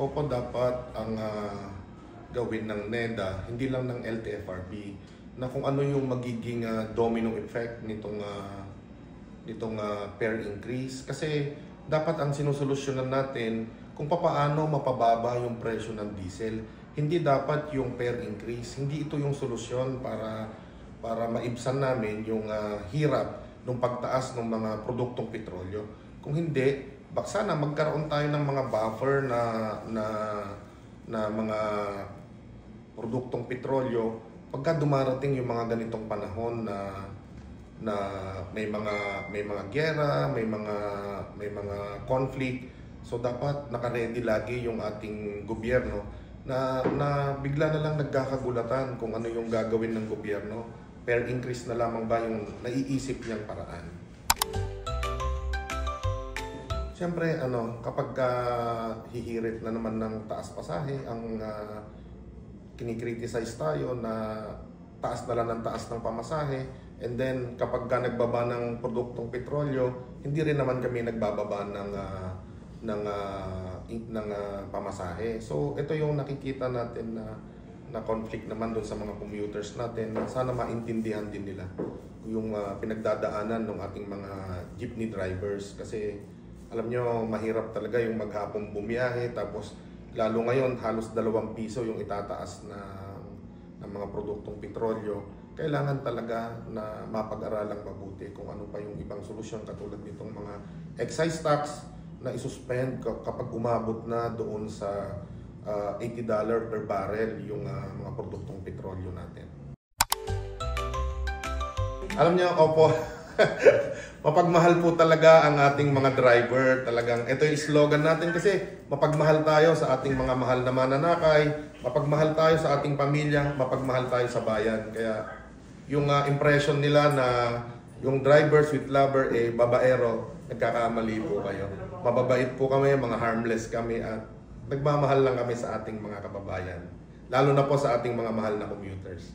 Opo, dapat ang gawin ng NEDA, hindi lang ng LTFRB, na kung ano yung magiging domino effect nitong fare increase. Kasi dapat ang sinusolusyonan natin kung paano mapababa yung presyo ng diesel. Hindi dapat yung fare increase. Hindi ito yung solusyon para maibsan namin yung hirap ng pagtaas ng mga produktong petrolyo. Kung hindi, sana magkaroon tayo ng mga buffer na mga produktong petrolyo pagka dumarating yung mga ganitong panahon na may mga giyera, may mga conflict. So dapat naka-ready lagi yung ating gobyerno na bigla na lang nagkakagulatan kung ano yung gagawin ng gobyerno. Fare increase na lamang ba yung naiisip niyang paraan? Siyempre, kapag hihirit na naman ng taas pasahe, ang kinikriticize tayo na taas na lang ng taas ng pamasahe, and then kapag nagbaba ng produktong petrolyo, hindi rin naman kami nagbababa ng pamasahe. So ito yung nakikita natin na conflict naman doon sa mga commuters natin. Sana maintindihan din nila yung pinagdadaanan ng ating mga jeepney drivers, kasi alam nyo, mahirap talaga yung maghapong bumiyahe, tapos lalo ngayon halos 2 piso yung itataas ng mga produktong petrolyo. Kailangan talaga na mapag-aralang mabuti kung ano pa yung ibang solusyon, katulad nitong mga excise tax na isuspend kapag umabot na doon sa $80 per barrel yung mga produktong petrolyo natin. Alam niyo, opo, mapagmahal po talaga ang ating mga driver. Talagang ito yung slogan natin, kasi mapagmahal tayo sa ating mga mahal na mananakay, mapagmahal tayo sa ating pamilya, mapagmahal tayo sa bayan. Kaya yung impression nila na yung drivers with lover babaero, nagkakamali po kayo. Mababait po kami, mga harmless kami, at nagmamahal lang kami sa ating mga kababayan. Lalo na po sa ating mga mahal na commuters.